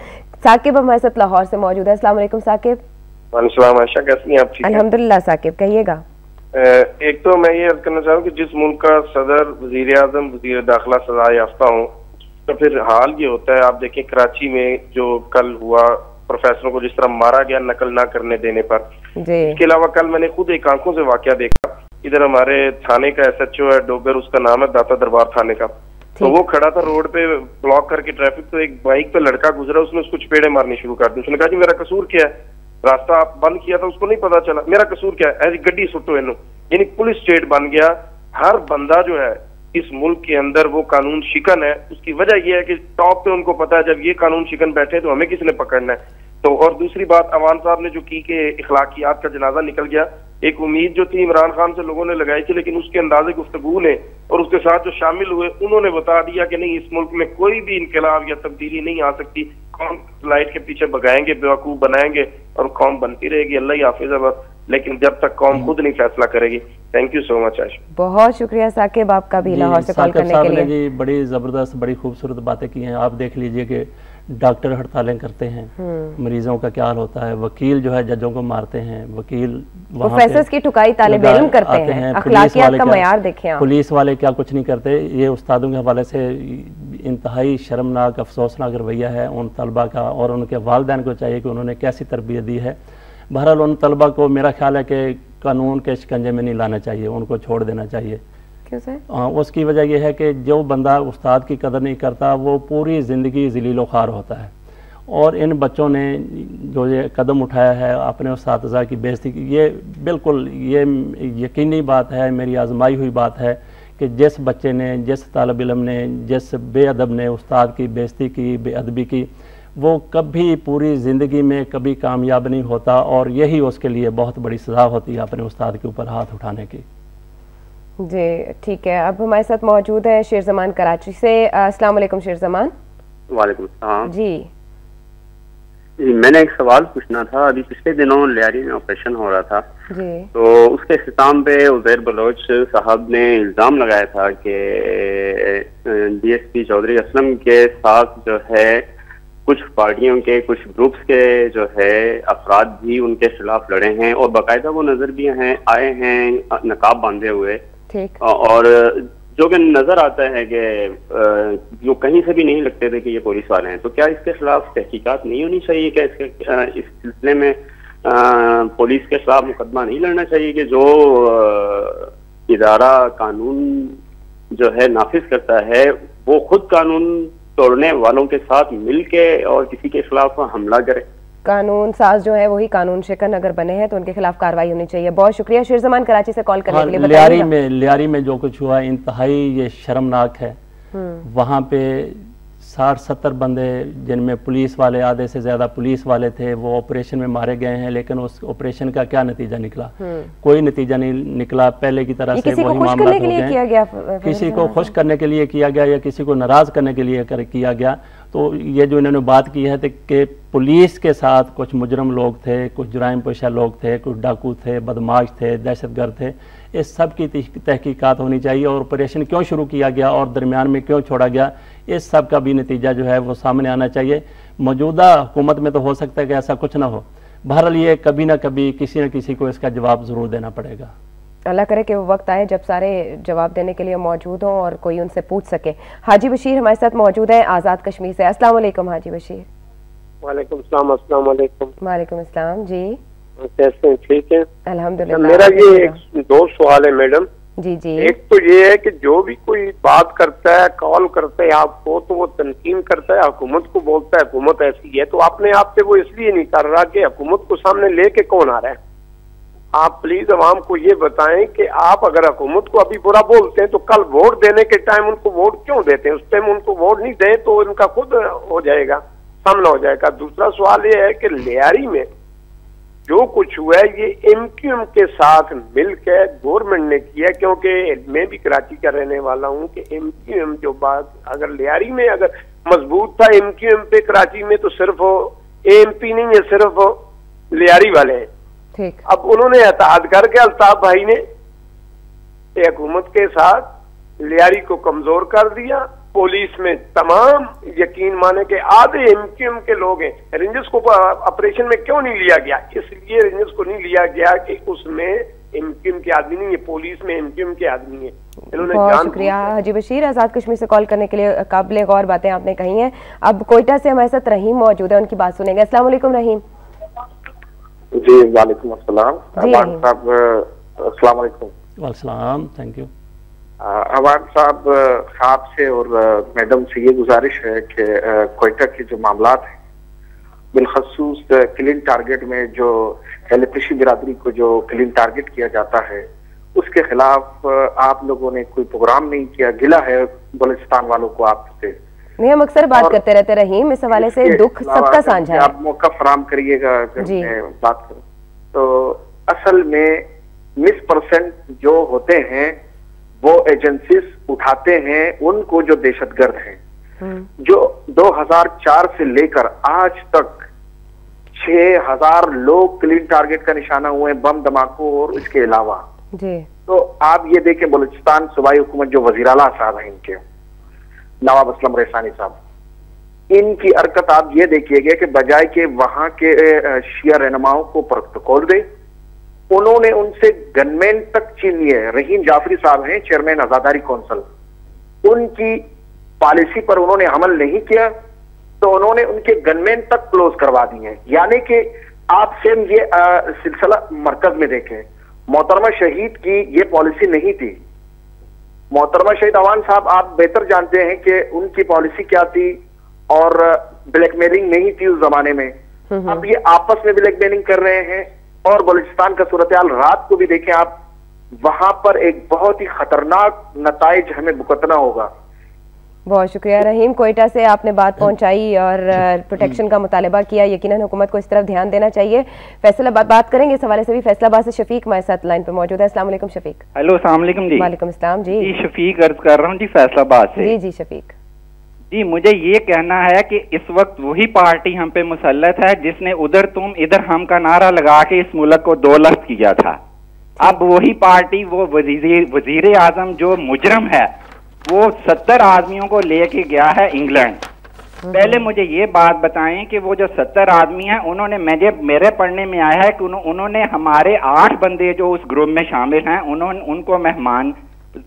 साकिब हमारे साथ लाहौर से मौजूद है। अस्सलाम वालेकुम साकिब। वालेकुम आशा, कैसी हैं आप? ठीक है अल्हम्दुलिल्लाह। साकिब कहिएगा। एक तो मैं ये अर्ज करना चाहूँ कि जिस मुल्क का सदर, वजीर आजम, वजीर दाखिला सजा याफ्ता हूँ, तो फिर हाल ये होता है। आप देखें कराची में जो कल हुआ, प्रोफेसरों को जिस तरह मारा गया नकल ना करने देने पर। इसके अलावा कल मैंने खुद एक आंखों से वाकया देखा। इधर हमारे थाने का SHO है डोगर, उसका नाम है दाता दरबार थाने का, तो वो खड़ा था रोड पे ब्लॉक करके ट्रैफिक, तो एक बाइक पे लड़का गुजरा, उसने उसको चपेड़े मारनी शुरू कर दी। उसने कहा जी मेरा कसूर क्या है, रास्ता आप बंद किया था, उसको नहीं पता चला, मेरा कसूर क्या है, ऐसी गड्डी सुटो इन्हों। यानी पुलिस स्टेट बन गया। हर बंदा जो है इस मुल्क के अंदर वो कानून शिकन है। उसकी वजह यह है कि टॉप पे उनको पता है जब ये कानून शिकन बैठे तो हमें किसने पकड़ना है। तो और दूसरी बात, अवान साहब ने जो की कि इखलाकियात का जनाजा निकल गया। एक उम्मीद जो थी इमरान खान से लोगों ने लगाई थी, लेकिन उसके अंदाजे गुफ्तगू ने और उसके साथ जो शामिल हुए उन्होंने बता दिया कि नहीं, इस मुल्क में कोई भी इनकलाब या तब्दीली नहीं आ सकती। कौम लाइट के पीछे भगाएंगे, बेवकूफ बनाएंगे और कौम बनती रहेगी। अल्लाह ही हाफिज है बस, लेकिन जब तक कौम खुद नहीं फैसला करेगी। थैंक यू सो मच आशा। बहुत शुक्रिया साकिब आपका भी लाहौर से कॉल करने के लिए। जी बड़ी जबरदस्त, बड़ी खूबसूरत बातें की हैं। आप देख लीजिए कि डॉक्टर हड़तालें करते हैं, मरीजों का क्या हाल होता है, वकील जो है जजों को मारते हैं, वकील प्रोफेसर्स की ठुकाई तालिब इल्म करते हैं, अखलाकियात का मयार देखें आप। पुलिस वाले क्या कुछ नहीं करते। ये उस्तादों के हवाले से इंतहाई शर्मनाक, अफसोसनाक रवैया है उन तलबा का, और उनके वालिदैन को चाहिए कि उन्होंने कैसी तरबियत दी है। बहरहाल उन तलबा को मेरा ख्याल है कि कानून के शिकंजे में नहीं लाना चाहिए, उनको छोड़ देना चाहिए। क्यों सर? उसकी वजह यह है कि जो बंदा उस्ताद की कदर नहीं करता वो पूरी ज़िंदगी ज़लीलो ख़ार होता है। और इन बच्चों ने जो ये कदम उठाया है अपने उस्ताद की बेइज्जती की, ये बिल्कुल ये यकीनी बात है, मेरी आजमाई हुई बात है कि जिस बच्चे ने, जिस तालिब इल्म ने, जिस बेअदब ने उस्ताद की बेइज्जती की, बेअदबी की, वो कभी पूरी ज़िंदगी में कभी कामयाब नहीं होता। और यही उसके लिए बहुत बड़ी सज़ा होती है अपने उस्ताद के ऊपर हाथ उठाने की। जी ठीक है, अब हमारे साथ मौजूद है शेर जमान कराची से। अस्सलाम वालेकुम शेर जमान। वालेकुम सलाम जी। मैंने एक सवाल पूछना था। अभी पिछले दिनों लियारी में ऑपरेशन हो रहा था जी, तो उसके इख्तिताम पे उज़ैर बलोच साहब ने इल्ज़ाम लगाया था कि DSP चौधरी असलम के साथ जो है कुछ पार्टियों के, कुछ ग्रुप्स के जो है अफराद भी उनके खिलाफ लड़े हैं और बाकायदा वो नजर भी आए हैं नकाब बांधे हुए। ठीक। और जो कि नजर आता है कि जो कहीं से भी नहीं लगते थे कि ये पुलिस वाले हैं। तो क्या इसके खिलाफ तहकीकात नहीं होनी चाहिए? क्या इस सिलसिले में पुलिस के खिलाफ मुकदमा नहीं लड़ना चाहिए कि जो इदारा कानून जो है नाफिज करता है वो खुद कानून तोड़ने वालों के साथ मिलके और किसी के खिलाफ हमला करे? कानून साज जो है वही कानून शिकन अगर बने हैं तो उनके खिलाफ कार्रवाई होनी चाहिए। बहुत शुक्रिया शेर जमान कराची से कॉल करने के लिए। लियारी में जो कुछ हुआ इंतहाई ये शर्मनाक है। वहाँ पे 60-70 बंदे जिनमें पुलिस वाले, आधे से ज्यादा पुलिस वाले थे, वो ऑपरेशन में मारे गए हैं। लेकिन उस ऑपरेशन का क्या नतीजा निकला? कोई नतीजा नहीं निकला। पहले की तरह से वही मामला हो गए। किसी को खुश करने के लिए किया गया या किसी को नाराज करने के लिए किया गया। तो ये जो इन्होंने बात की है कि पुलिस के साथ कुछ मुजरम लोग थे, कुछ जुराइम पेशा लोग थे, कुछ डाकू थे, बदमाश थे, दहशतगर्द थे, इस सब की तहकीकात होनी चाहिए। और ऑपरेशन क्यों शुरू किया गया और दरमियान में क्यों छोड़ा गया, इस सब का भी नतीजा जो है वो सामने आना चाहिए। मौजूदा हुकूमत में तो हो सकता है कि ऐसा कुछ ना हो। बहरहाल ये कभी ना कभी किसी न किसी को इसका जवाब ज़रूर देना पड़ेगा। अल्लाह करे कि वो वक्त आए जब सारे जवाब देने के लिए मौजूद हों और कोई उनसे पूछ सके। हाजी बशीर हमारे साथ मौजूद है आज़ाद कश्मीर से। अस्सलाम वालेकुम हाजी बशीर। वालेकुम सलाम। अस्सलाम वालेकुम। वालेकुम अस्सलाम। जी कैसे हैं? ठीक है अल्हम्दुलिल्लाह। मेरा ये एक 2 सवाल है मैडम। जी जी। एक तो ये है कि जो भी कोई बात करता है, कॉल करता है आपको, तो वो तनकीन करता है, हुकूमत को बोलता है हुकूमत ऐसी है, तो अपने आप से वो इसलिए नहीं कर रहा कि हुकूमत को सामने लेके कौन आ रहा है। आप प्लीज अवाम को ये बताएं कि आप अगर हुकूमत को अभी बुरा बोलते हैं तो कल वोट देने के टाइम उनको वोट क्यों देते हैं? उस टाइम उनको वोट नहीं दें तो इनका खुद हो जाएगा, सामना हो जाएगा। दूसरा सवाल ये है कि लियारी में जो कुछ हुआ है ये MQM के साथ मिलकर गवर्नमेंट ने किया, क्योंकि मैं भी कराची का रहने वाला हूँ कि MQM जो बात अगर लियारी में अगर मजबूत था MQM पे कराची में, तो सिर्फ वो AMP नहीं है, सिर्फ वो लियारी वाले हैं। ठीक। अब उन्होंने इत्तेहाद करके अल्ताफ भाई ने हुकूमत के साथ लियारी को कमजोर कर दिया। पुलिस में तमाम यकीन माने के आधे MQM के लोग हैं। रेंजर्स को ऑपरेशन में क्यों नहीं लिया गया? इसलिए रेंजर्स को नहीं लिया गया कि उसमें MQM के आदमी नहीं है, पुलिस में MQM के आदमी है। इन्होंने बहुत शुक्रिया हाजी बशीर, आजाद कश्मीर से कॉल करने के लिए। काबिल गौर बातें आपने कही हैं। अब कोयटा से हमारे साथ रहीम मौजूद है, उनकी बात सुनेंगे। अस्सलाम वालेकुम रहीम। जी वालेकुम अस्सलाम। अवान साहब अस्सलाम वालेकुम। वालेकुम, थैंक यू। अवान साहब, आपसे और मैडम से ये गुजारिश है कि कोयटा के जो मामलात हैं, बिलखसूस क्लीन टारगेट में जो एलपीसी बिरादरी को जो क्लीन टारगेट किया जाता है, उसके खिलाफ आप लोगों ने कोई प्रोग्राम नहीं किया। गिला है बलूचिस्तान वालों को आपसे। नहीं, हम अक्सर बात करते रहते रहीम, इस हवाले से दुख सबका साझा है। आप मौका फराम करिएगा अगर मैं बात करूं तो असल में मिसपर्सेंट जो होते हैं वो एजेंसीज उठाते हैं उनको जो दहशतगर्द हैं, जो 2004 से लेकर आज तक 6000 लोग क्लीन टारगेट का निशाना हुए, बम धमाकों और इसके अलावा जी। तो आप ये देखें, बलूचिस्तान सूबाई हुकूमत जो वजीर आला साहब हैं इनके, नवाब असलम रेसानी साहब, इनकी हरकत आप ये देखिएगा कि बजाय के वहां के शिया रहनुमाओं को प्रोटोकॉल दे, उन्होंने उनसे गनमैन तक छीन लिए। रहीम जाफरी साहब हैं चेयरमैन आजादारी कौंसिल, उनकी पॉलिसी पर उन्होंने अमल नहीं किया तो उन्होंने उनके गनमैन तक क्लोज करवा दिए हैं। यानी कि आप सेम ये सिलसिला मरकज में देखें, मोहतरमा शहीद की ये पॉलिसी नहीं थी। मोहतरमा शहीद अवान साहब आप बेहतर जानते हैं कि उनकी पॉलिसी क्या थी और ब्लैकमेलिंग नहीं थी उस जमाने में। अब ये आपस में ब्लैकमेलिंग कर रहे हैं और बलूचिस्तान का सूरत-ए-हाल रात को भी देखें आप, वहां पर एक बहुत ही खतरनाक नताइज हमें भुगतना होगा। बहुत शुक्रिया रहीम, कोयटा से आपने बात पहुंचाई और प्रोटेक्शन का मुतालबा किया। यकीनन हुकूमत को इस तरफ ध्यान देना चाहिए। फैसलाबाद बात करेंगे इस हवाले से भी। फैसलाबाद से शफीक हमारे साथ लाइन पर मौजूद है। अस्सलाम वालेकुम शफीक। हेलो अस्सलाम वालेकुम जी। वालेकुम अस्सलाम जी। जी शफीक अर्ज कर रहा हूँ जी फैसलाबाद से। जी जी शफीक जी, मुझे ये कहना है कि इस वक्त वही पार्टी हम पे मुसल्लत है जिसने उधर तुम इधर हम का नारा लगा के इस मुल्क को दो लफ्ज किया था। अब वही पार्टी, वो वजीर आजम जो मुजरम है, वो 70 आदमियों को लेके गया है इंग्लैंड। पहले मुझे ये बात बताएं कि वो जो 70 आदमी हैं, उन्होंने मेरे पढ़ने में आया है कि उन्होंने हमारे 8 बंदे जो उस ग्रुप में शामिल हैं, उनको मेहमान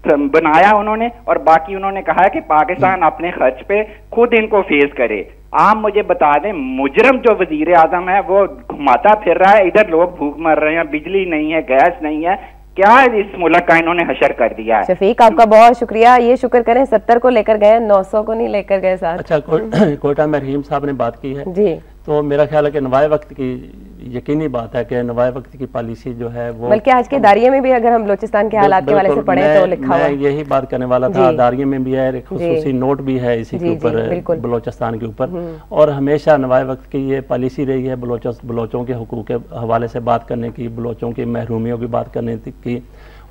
बनाया उन्होंने, और बाकी उन्होंने कहा है कि पाकिस्तान अपने खर्च पे खुद इनको फेस करे। आप मुझे बता दें, मुजरम जो वजीर आजम है वो घुमाता फिर रहा है, इधर लोग भूख मर रहे हैं, बिजली नहीं है, गैस नहीं है, क्या इस मुल्क का इन्होंने हशर कर दिया है। शफीक आपका बहुत शुक्रिया। ये शुक्र करें 70 को लेकर गए, 900 को नहीं लेकर गए साथ। अच्छा, कोयटा में रहीम साहब ने बात की है जी, तो मेरा ख्याल है कि नवाए वक्त की यकीनी बात है कि नवाए वक्त की पॉलिसी जो है वो, बल्कि आज के दारिये में भी अगर हम बलूचिस्तान के हालात के हवाले से पढ़ें तो लिखा हुआ है। यही बात करने वाला था, दारिये में भी है, खुसूसी नोट भी है इसी के ऊपर, बलूचिस्तान के ऊपर। और हमेशा नवाए वक्त की ये पॉलिसी रही है बलोचों के हुकूक के हवाले से बात करने की, बलोचों की महरूमियों की बात करने की,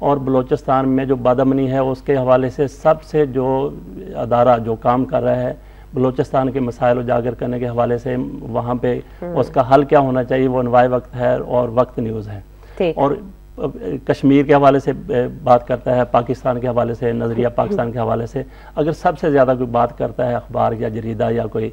और बलूचिस्तान में जो बदअमनी है उसके हवाले से सबसे जो अदारा जो काम कर रहा है बलूचिस्तान के मसाइल उजागर करने के हवाले से, वहाँ पे उसका हल क्या होना चाहिए, वो नवाए वक्त है और वक्त न्यूज़ है। और कश्मीर के हवाले से बात करता है, पाकिस्तान के हवाले से, नज़रिया पाकिस्तान के हवाले से अगर सबसे ज़्यादा कोई बात करता है अखबार या जरीदा या कोई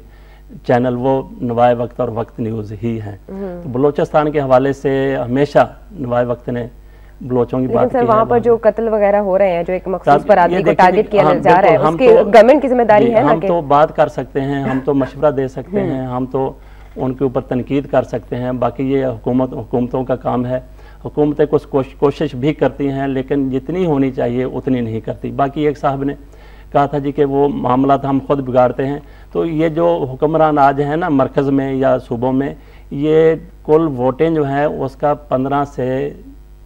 चैनल, वो नवाए वक्त और वक्त न्यूज़ ही है। तो बलूचिस्तान के हवाले से हमेशा नवाए वक्त ने बलोचों की बात की है। वहाँ पर जो कत्ल वगैरह हो रहे हैं, जो एक मखसूस पर आदमी को टारगेट किया जा रहा है, उसकी गवर्नमेंट की जिम्मेदारी है। हम तो बात कर सकते हैं, हम तो मशवरा दे सकते हैं, हम तो उनके ऊपर तनकीद कर सकते हैं, बाकी ये हुकूमतों का काम है। हुकूमतें कुछ कोशिश भी करती हैं लेकिन जितनी होनी चाहिए उतनी नहीं करती। बाकी एक साहब ने कहा था जी कि वो मामला हम खुद बिगाड़ते हैं, तो ये जो हुक्मरान आज हैं ना मरकज़ में या सूबों में, ये कुल वोटें जो हैं उसका 15 से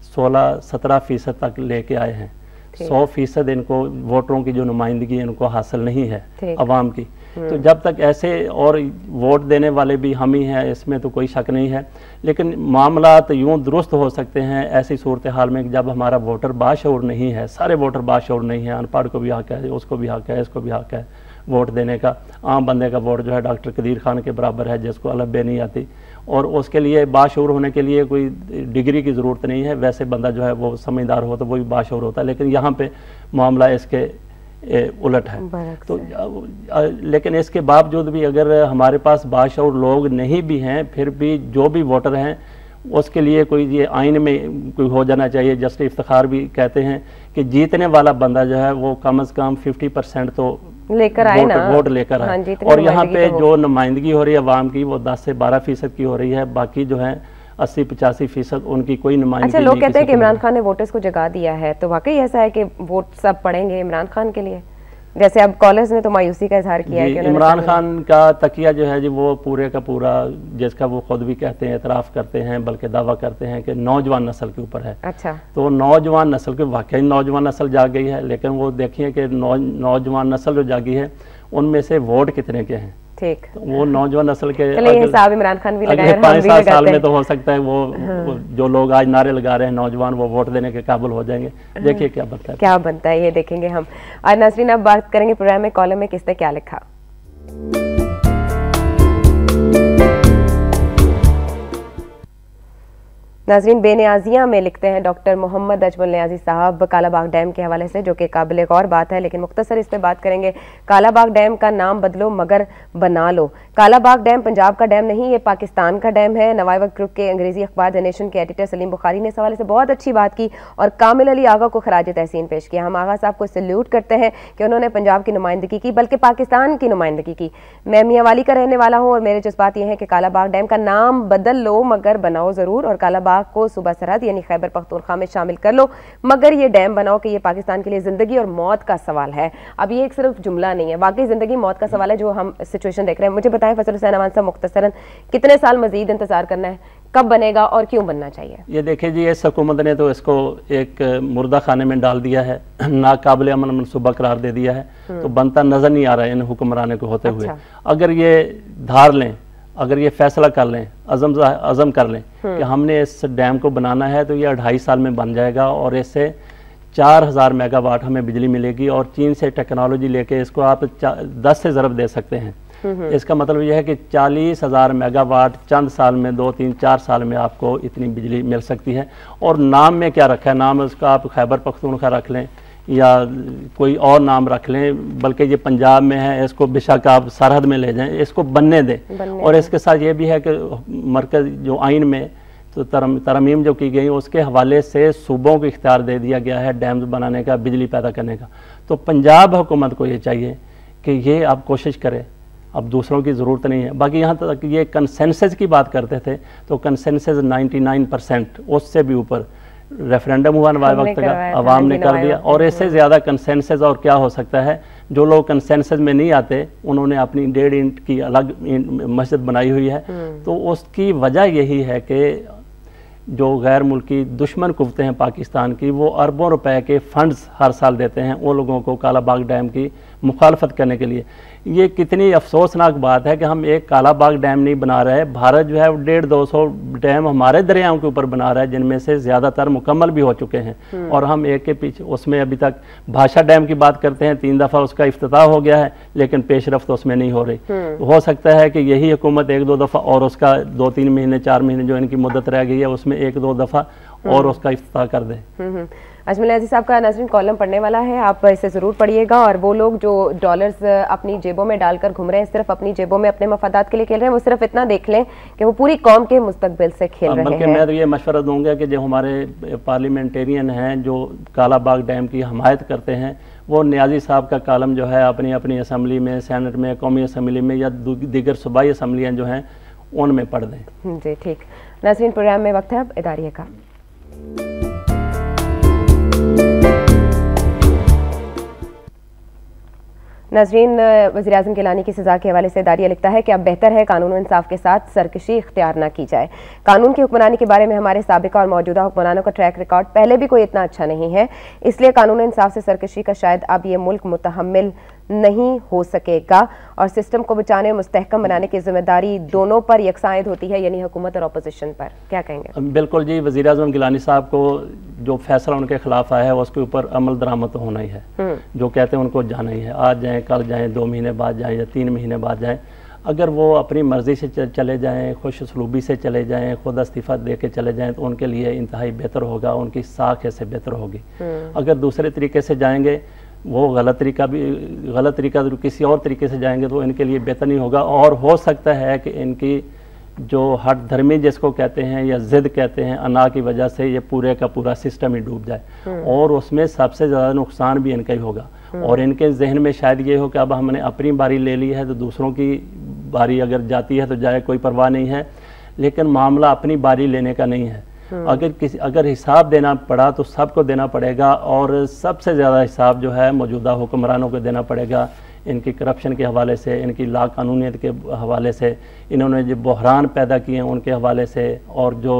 16-17% तक लेके आए हैं। 100% इनको वोटरों की जो नुमाइंदगी इनको हासिल नहीं है अवाम की। तो जब तक ऐसे, और वोट देने वाले भी हम ही हैं, इसमें तो कोई शक नहीं है, लेकिन मामला तो यूँ दुरुस्त हो सकते हैं ऐसी सूरत हाल में जब हमारा वोटर बाशऊर नहीं है, सारे वोटर बाशऊर नहीं है, अनपढ़ को भी हक है, उसको भी हक है, इसको भी हक है, वोट देने का। आम बंदे का वोट जो है डॉक्टर कदीर खान के बराबर है, जिसको अलग नहीं आती, और उसके लिए बाशऊर होने के लिए कोई डिग्री की ज़रूरत नहीं है। वैसे बंदा जो है वो समझदार हो तो वो भी बाशऊर होता है, लेकिन यहाँ पे मामला इसके उलट है। तो लेकिन इसके बावजूद भी अगर हमारे पास बाशऊर लोग नहीं भी हैं, फिर भी जो भी वोटर हैं उसके लिए कोई ये आइन में कोई हो जाना चाहिए। जस्टिस इफ्तिखार भी कहते हैं कि जीतने वाला बंदा जो है वो कम से कम 50% तो लेकर आए ना, वोट लेकर आए। हाँ, और यहाँ पे जो नुमाइंदगी हो रही है अवाम की वो 10 से 12% की हो रही है, बाकी जो है 80-85% उनकी कोई नुमाइंदगी नहीं। अच्छा, लोग कहते हैं कि इमरान खान ने वोटर्स को जगा दिया है, तो वाकई ऐसा है कि वोट सब पड़ेंगे इमरान खान के लिए? जैसे अब कॉलर्स ने तो मायूसी का इजहार किया है कि इमरान खान का तकिया जो है जी वो पूरे का पूरा, जिसका वो खुद भी कहते हैं, एतराफ़ करते हैं, बल्कि दावा करते हैं कि नौजवान नस्ल के ऊपर है। अच्छा, तो नौजवान नस्ल के वाकई नौजवान नस्ल जाग गई है, लेकिन वो देखिए कि नौजवान नस्ल जो जागी है उनमें से वोट कितने के हैं। ठीक, तो वो नौजवान नस्ल के हिसाब इमरान खान भी लगाए, 5-7 साल में तो हो सकता है वो जो लोग आज नारे लगा रहे हैं नौजवान, वो वोट देने के काबिल हो जाएंगे। देखिए क्या बनता है ये देखेंगे हम। और नाज़रीन, अब बात करेंगे प्रोग्राम में कॉलम में किसने क्या लिखा। नाज़रीन, बेनियाजियाँ में लिखते हैं डॉक्टर मोहम्मद अजमल नियाजी साहब कालाबाग डैम के हवाले से, जो कि काबिल गौर बात है, लेकिन मुख्तसर इस पर बात करेंगे। कालाबाग डैम का नाम बदलो मगर बना लो। कालाबाग डैम पंजाब का डैम नहीं, ये पाकिस्तान का डैम है। नवाई वक्त ग्रुप के अंग्रेजी अखबार द नेशन के एडिटर सलीम बुखारी ने इस हवाले से बहुत अच्छी बात की और कामिल अली आगा को खराज तहसीन पेश किया। हम आगा साहब को सल्यूट करते हैं कि उन्होंने पंजाब की नुमाइंदगी की, बल्कि पाकिस्तान की नुमाइंदगी की। मैं मियां वाली का रहने वाला हूँ और मेरे जज्बात ये हैं कि कालाबाग डैम का नाम बदल लो मगर बनाओ ज़रूर, और कालाबाग को सूबा सरहद यानी खैबर पख्तूनख्वा में शामिल कर लो, मगर ये डैम बनाओ कि ये पाकिस्तान के लिए जिंदगी और मौत का सवाल है। अब ये एक सिर्फ जुमला नहीं है, वाकई जिंदगी मौत का सवाल है जो हम सिचुएशन देख रहे हैं। मुझे बताएं फजल हुसैन अमान साहब, मुख्तसरन कितने साल मजीद इंतजार करना है, कब बनेगा और क्यों बनना चाहिए? ये देखिए जी, इस हुकूमत ने तो इसको एक मुर्दा खाने में डाल दिया है, नाकाबिल अमल मनसूबा करार दे दिया है, तो बनता नजर नहीं आ रहा है इन हुक्मरानों को होते हुए। अगर ये धार लें, अगर ये फैसला कर लें, अज़म कर लें कि हमने इस डैम को बनाना है, तो ये 2.5 साल में बन जाएगा और इससे 4000 मेगावाट हमें बिजली मिलेगी। और चीन से टेक्नोलॉजी लेके इसको आप 10 से ज़रब दे सकते हैं। इसका मतलब यह है कि 40,000 मेगावाट चंद साल में, 2-3-4 साल में आपको इतनी बिजली मिल सकती है। और नाम में क्या रखा है, नाम उसका आप खैबर पख्तूनख्वा रख लें या कोई और नाम रख लें, बल्कि ये पंजाब में है, इसको बेशक आप सरहद में ले जाएं, इसको बनने दें। और इसके साथ ये भी है कि मरकज़ जो आइन में तो तरमीम जो की गई उसके हवाले से सूबों को इख्तियार दे दिया गया है डैम्स बनाने का, बिजली पैदा करने का। तो पंजाब हुकूमत को ये चाहिए कि ये आप कोशिश करें, अब दूसरों की ज़रूरत नहीं है। बाकी यहाँ तक ये कंसेंसस की बात करते थे, तो कंसेंसस 99%, उससे भी ऊपर रेफरेंडम हुआ नवाई वक्त का, अवाम ने कर दिया। और इससे ज़्यादा कंसेंसस और क्या हो सकता है? जो लोग कंसेंसस में नहीं आते उन्होंने अपनी 1.5 इंच की अलग मस्जिद बनाई हुई है। तो उसकी वजह यही है कि जो गैर मुल्की दुश्मन कुव्वतें हैं पाकिस्तान की, वो अरबों रुपए के फंड्स हर साल देते हैं उन लोगों को कालाबाग डैम की मुखालफत करने के लिए। ये कितनी अफसोसनाक बात है कि हम एक कालाबाग डैम नहीं बना रहे। भारत जो है 150-200 डैम हमारे दरियाओं के ऊपर बना रहा है, जिनमें से ज़्यादातर मुकम्मल भी हो चुके हैं। और हम एक के पीछे उसमें अभी तक भाषा डैम की बात करते हैं, 3 दफ़ा उसका इफ्तिताह हो गया है, लेकिन पेशरफ्त उसमें नहीं हो रही। हो सकता है कि यही हुकूमत 1-2 दफ़ा और उसका 2-3 महीने 4 महीने जो इनकी मुद्दत रह गई है उसमें 1-2 दफ़ा और उसका इफ्तिताह कर दें। अजमल नियाज़ी साहब का नाज़रीन कॉलम पढ़ने वाला है, आप इसे ज़रूर पढ़िएगा। और वो लोग जो डॉलर्स अपनी जेबों में डालकर घूम रहे हैं, सिर्फ अपनी जेबों में अपने मफादात के लिए खेल रहे हैं, वो सिर्फ इतना देख लें कि वो पूरी कौम के मुस्तकबिल से खेल रहे हैं। मैं तो ये मशवरा दूंगा कि जो हमारे पार्लियामेंटेरियन हैं जो कालाबाग डैम की हमायत करते हैं, वो नियाज़ी साहब का कॉलम जो है अपनी अपनी असम्बली में, सेनेट में, कौमी असम्बली में या दीगर सूबाई असम्बलियाँ जो हैं उनमें पढ़ दें। जी ठीक। नाज़रीन, प्रोग्राम में वक्त है अब इदारिये का। नाज़रीन, वज़ीर-ए-आज़म गिलानी की सज़ा के हवाले से दारिया लिखता है कि अब बेहतर है कानून और इंसाफ के साथ सरकशी इख्तियार न की जाए। कानून की हुक्मरानी के बारे में हमारे साबिका और मौजूदा हुक्मरानों का ट्रैक रिकॉर्ड पहले भी कोई इतना अच्छा नहीं है, इसलिए कानून और इंसाफ से सरकशी का शायद अब ये मुल्क मुतहम्मिल नहीं हो सकेगा और सिस्टम को बचाने मुस्तहकम बनाने की जिम्मेदारी दोनों पर यकसायद होती है, यानी हुकूमत और अपोजिशन पर। क्या कहेंगे? बिल्कुल जी, वज़ीर आज़म गिलानी साहब को जो फैसला उनके खिलाफ आया है उसके ऊपर अमल दरामद तो होना ही है। जो कहते हैं उनको जाना ही है, आज जाएं, कल जाएं, 2 महीने बाद जाएं या 3 महीने बाद जाएं। अगर वो अपनी मर्ज़ी से चले जाएं, खुश सलूबी से चले जाएं, खुद इस्तीफ़ा दे के चले जाएं तो उनके लिए इंतहाई बेहतर होगा, उनकी साख ऐसे बेहतर होगी। अगर दूसरे तरीके से जाएंगे, वो गलत तरीका तो किसी और तरीके से जाएंगे तो इनके लिए बेहतर नहीं होगा। और हो सकता है कि इनकी जो हट धर्मी जिसको कहते हैं या ज़िद कहते हैं, अना की वजह से ये पूरे का पूरा सिस्टम ही डूब जाए और उसमें सबसे ज़्यादा नुकसान भी इनका ही होगा। और इनके जहन में शायद ये हो कि अब हमने अपनी बारी ले ली है तो दूसरों की बारी अगर जाती है तो जाए, कोई परवाह नहीं है, लेकिन मामला अपनी बारी लेने का नहीं है। अगर हिसाब देना पड़ा तो सबको देना पड़ेगा और सबसे ज़्यादा हिसाब जो है मौजूदा हुक्मरानों को देना पड़ेगा। इनकी करप्शन के हवाले से, इनकी लाकानूनियत के हवाले से, इन्होंने जो बहरान पैदा किए हैं उनके हवाले से, और जो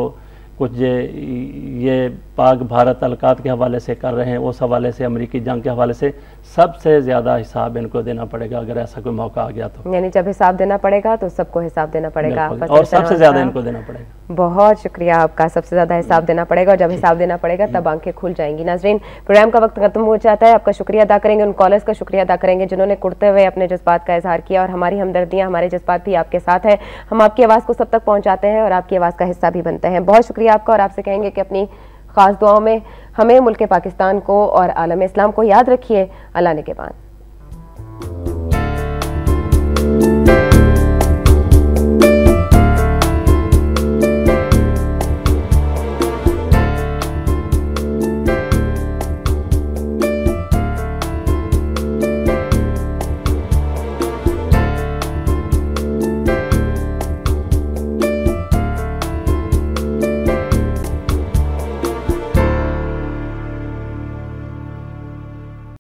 कुछ ये पाक भारत अलकात के हवाले से कर रहे हैं उस हवाले से, अमरीकी जंग के हवाले से, सबसे ज़्यादा हिसाब इनको देना पड़ेगा अगर ऐसा कोई मौका आ गया तो। यानी जब हिसाब देना पड़ेगा तो सबको हिसाब देना पड़ेगा और सबसे ज़्यादा इनको देना पड़ेगा। बहुत शुक्रिया आपका। सबसे ज़्यादा हिसाब देना पड़ेगा और जब हिसाब देना पड़ेगा तब आंखें खुल जाएंगी। नाज़रीन, प्रोग्राम का वक्त खत्म हो जाता है। आपका शुक्रिया अदा करेंगे, उन कॉलर्स का शुक्रिया अदा करेंगे जिन्होंने कुड़ते हुए अपने जज्बात का इजहार किया और हमारी हमदर्दियाँ, हमारे जज्बात भी आपके साथ है। हम आपकी आवाज़ को सब तक पहुँचाते हैं और आपकी आवाज़ का हिस्सा भी बनते हैं। बहुत शुक्रिया आपका और आपसे कहेंगे कि अपनी खास दुआओं में हमें, मुल्क पाकिस्तान को और आलम इस्लाम को याद रखिए। अल्लाह ने के बाद।